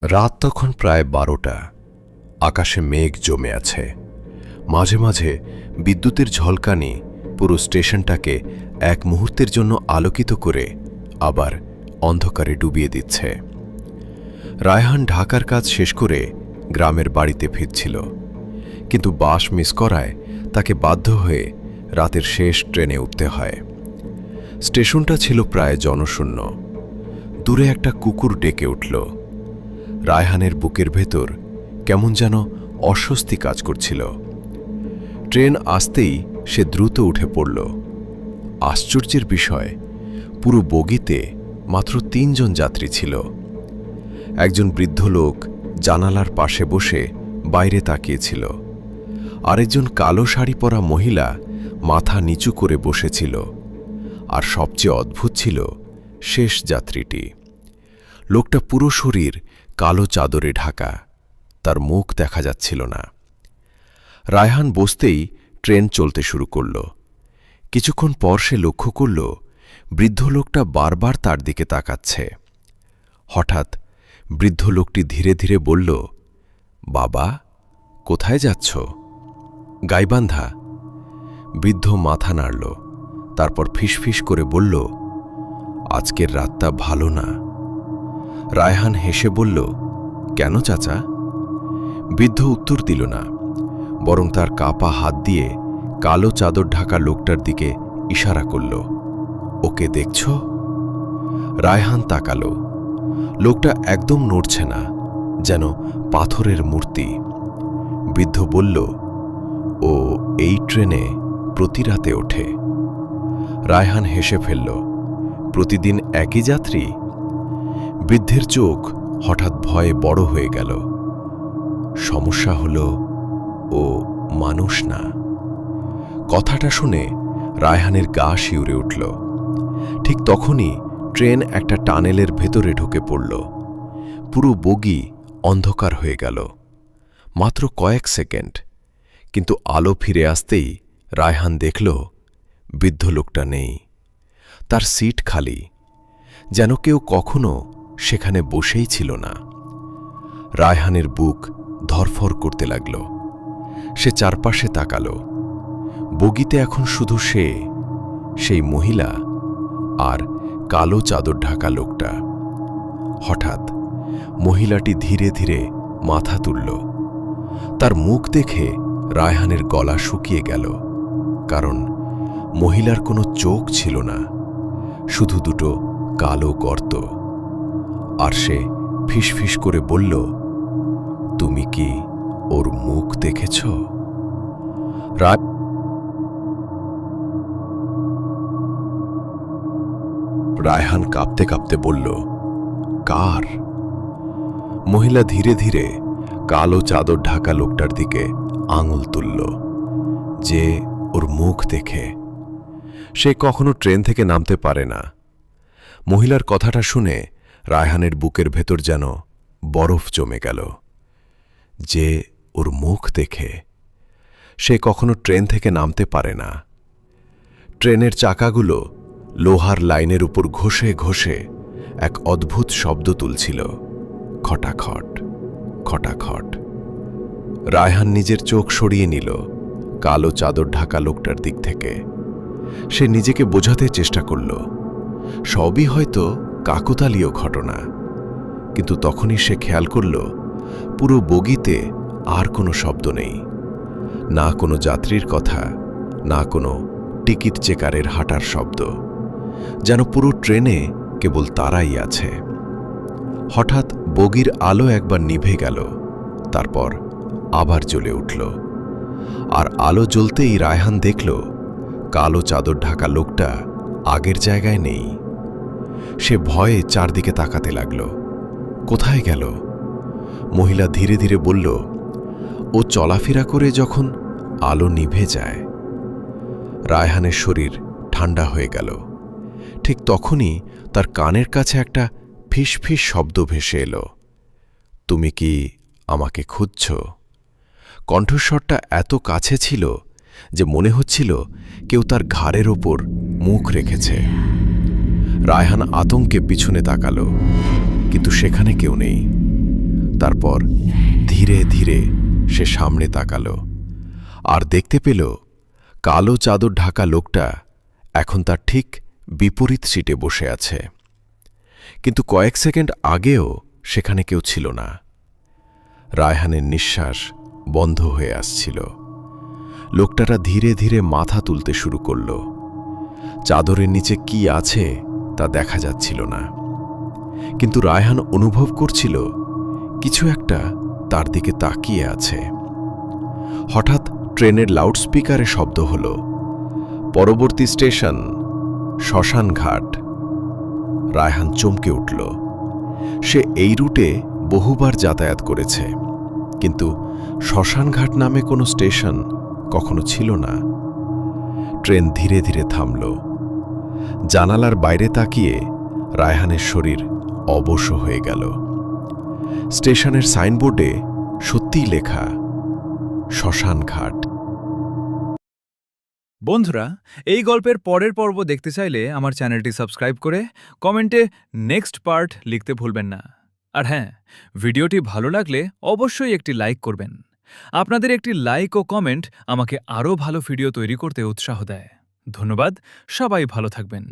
রাত তখন প্রায় 12টা। আকাশে মেঘ জমে আছে। মাঝে মাঝে বিদ্যুতের ঝলকানি পুরো স্টেশনটাকে এক মুহূর্তের জন্য আলোকিত করে আবার অন্ধকারে ডুবিয়ে দিচ্ছে। রায়হান ঢাকার কাজ শেষ করে গ্রামের বাড়িতে ফিরছিল, কিন্তু বাস মিস করায় তাকে বাধ্য হয়ে রাতের শেষ ট্রেনে উঠতে হয়। স্টেশনটা ছিল প্রায় জনশূন্য। দূরে একটা কুকুর ডেকে উঠল। রায়হানের বুকের ভেতর কেমন যেন অস্বস্তি কাজ করছিল। ট্রেন আসতেই সে দ্রুত উঠে পড়ল। আশ্চর্যের বিষয়, পুরো বগিতে মাত্র 3 জন যাত্রী ছিল। একজন বৃদ্ধ লোক জানালার পাশে বসে বাইরে তাকিয়েছিল। আরেকজন কালো শাড়ি পরা মহিলা মাথা নিচু করে বসেছিল। আর সবচেয়ে অদ্ভুত ছিল শেষ যাত্রীটি। লোকটা পুরো শরীর কালো চাদরে ঢাকা, তার মুখ দেখা যাচ্ছিল না। রায়হান বসতেই ট্রেন চলতে শুরু করল। কিছুক্ষণ পর সে লক্ষ্য করল বৃদ্ধ লোকটা বারবার তার দিকে তাকাচ্ছে। হঠাৎ বৃদ্ধ লোকটি ধীরে ধীরে বলল, বাবা, কোথায় যাচ্ছ? গাইবান্ধা। বৃদ্ধ মাথা নাড়ল, তারপর ফিসফিস করে বলল, আজকের রাতটা ভালো না। রায়হান হেসে বলল, কেন চাচা? বৃদ্ধ উত্তর দিল না, বরং তার কাপা হাত দিয়ে কালো চাদর ঢাকা লোকটার দিকে ইশারা করল। ওকে দেখছ? রায়হান তাকালো। লোকটা একদম নড়ছে না, যেন পাথরের মূর্তি। বৃদ্ধ বলল, ও এই ট্রেনে প্রতি রাতে ওঠে। রায়হান হেসে ফেলল, প্রতিদিন একই যাত্রী? বৃদ্ধের চোখ হঠাৎ ভয়ে বড় হয়ে গেল। সমস্যা হল, ও মানুষ না। কথাটা শুনে রায়হানের গা শিউরে উঠল। ঠিক তখনই ট্রেন একটা টানেলের ভেতরে ঢুকে পড়ল। পুরো বগি অন্ধকার হয়ে গেল। মাত্র কয়েক সেকেন্ড, কিন্তু আলো ফিরে আসতেই রায়হান দেখল বৃদ্ধ লোকটা নেই। তার সিট খালি, যেন কেউ কখনো সেখানে বসেই ছিল না। রায়হানের বুক ধরফর করতে লাগল। সে চারপাশে তাকাল। বগিতে এখন শুধু সে, সেই মহিলা আর কালো চাদর ঢাকা লোকটা। হঠাৎ মহিলাটি ধীরে ধীরে মাথা তুলল। তার মুখ দেখে রায়হানের গলা শুকিয়ে গেল, কারণ মহিলার কোনো চোখ ছিল না, শুধু দুটো কালো গর্ত। আর সে ফিসফিস করে বলল, তুমি কি ওর মুখ দেখেছ? রায়হান কাঁপতে কাঁপতে বলল, কার? মহিলা ধীরে ধীরে কালো চাদর ঢাকা লোকটার দিকে আঙুল তুলল, যে ওর মুখ দেখে। সে কখনো ট্রেন থেকে নামতে পারে না। মহিলার কথাটা শুনে রায়হানের বুকের ভেতর যেন বরফ জমে গেল। যে ওর মুখ দেখে, সে কখনো ট্রেন থেকে নামতে পারে না। ট্রেনের চাকাগুলো লোহার লাইনের উপর ঘষে ঘষে এক অদ্ভুত শব্দ তুলছিল, খটাখট খটাখট। রায়হান নিজের চোখ সরিয়ে নিল কালো চাদর ঢাকা লোকটার দিক থেকে। সে নিজেকে বোঝাতে চেষ্টা করল, সবই হয়তো কাকতালীয় ঘটনা। কিন্তু তখনই সে খেয়াল করল পুরো বগিতে আর কোনো শব্দ নেই, না কোনো যাত্রীর কথা, না কোনো টিকিট চেকারের হাঁটার শব্দ, যেন পুরো ট্রেনে কেবল তারাই আছে। হঠাৎ বগির আলো একবার নিভে গেল, তারপর আবার জ্বলে উঠল। আর আলো জ্বলতেই রায়হান দেখল কালো চাদর ঢাকা লোকটা আগের জায়গায় নেই। সে ভয়ে চারদিকে তাকাতে লাগল, কোথায় গেল? মহিলা ধীরে ধীরে বলল, ও চলাফেরা করে যখন আলো নিভে যায়। রায়হানের শরীর ঠান্ডা হয়ে গেল। ঠিক তখনই তার কানের কাছে একটা ফিসফিস শব্দ ভেসে এলো, তুমি কি আমাকে খুঁজছ? কণ্ঠস্বরটা এত কাছে ছিল যে মনে হচ্ছিল কেউ তার ঘাড়ের ওপর মুখ রেখেছে। রায়হান আতঙ্কে পিছনে তাকাল, কিন্তু সেখানে কেউ নেই। তারপর ধীরে ধীরে সে সামনে তাকালো আর দেখতে পেল কালো চাদর ঢাকা লোকটা এখন তার ঠিক বিপরীত সিটে বসে আছে। কিন্তু কয়েক সেকেন্ড আগেও সেখানে কেউ ছিল না। রায়হানের নিঃশ্বাস বন্ধ হয়ে আসছিল। লোকটাটা ধীরে ধীরে মাথা তুলতে শুরু করল। চাদরের নিচে কি আছে তা দেখা যাচ্ছিল না, কিন্তু রায়হান অনুভব করছিল কিছু একটা তার দিকে তাকিয়ে আছে। হঠাৎ ট্রেনের লাউডস্পিকারে শব্দ হল, পরবর্তী স্টেশন শ্মশানঘাট। রায়হান চমকে উঠল। সে এই রুটে বহুবার যাতায়াত করেছে, কিন্তু শ্মশানঘাট নামে কোনো স্টেশন কখনো ছিল না। ট্রেন ধীরে ধীরে থামল। জানালার বাইরে তাকিয়ে রায়হানের শরীর অবশ হয়ে গেল। স্টেশনের সাইনবোর্ডে সত্যিই লেখা শ্মশানঘাট। বন্ধুরা, এই গল্পের পরের পর্ব দেখতে চাইলে আমার চ্যানেলটি সাবস্ক্রাইব করে কমেন্টে নেক্সট পার্ট লিখতে ভুলবেন না। আর হ্যাঁ, ভিডিওটি ভালো লাগলে অবশ্যই একটি লাইক করবেন। আপনাদের একটি লাইক ও কমেন্ট আমাকে আরও ভালো ভিডিও তৈরি করতে উৎসাহ দেয়। ধন্যবাদ, সবাই ভালো থাকবেন।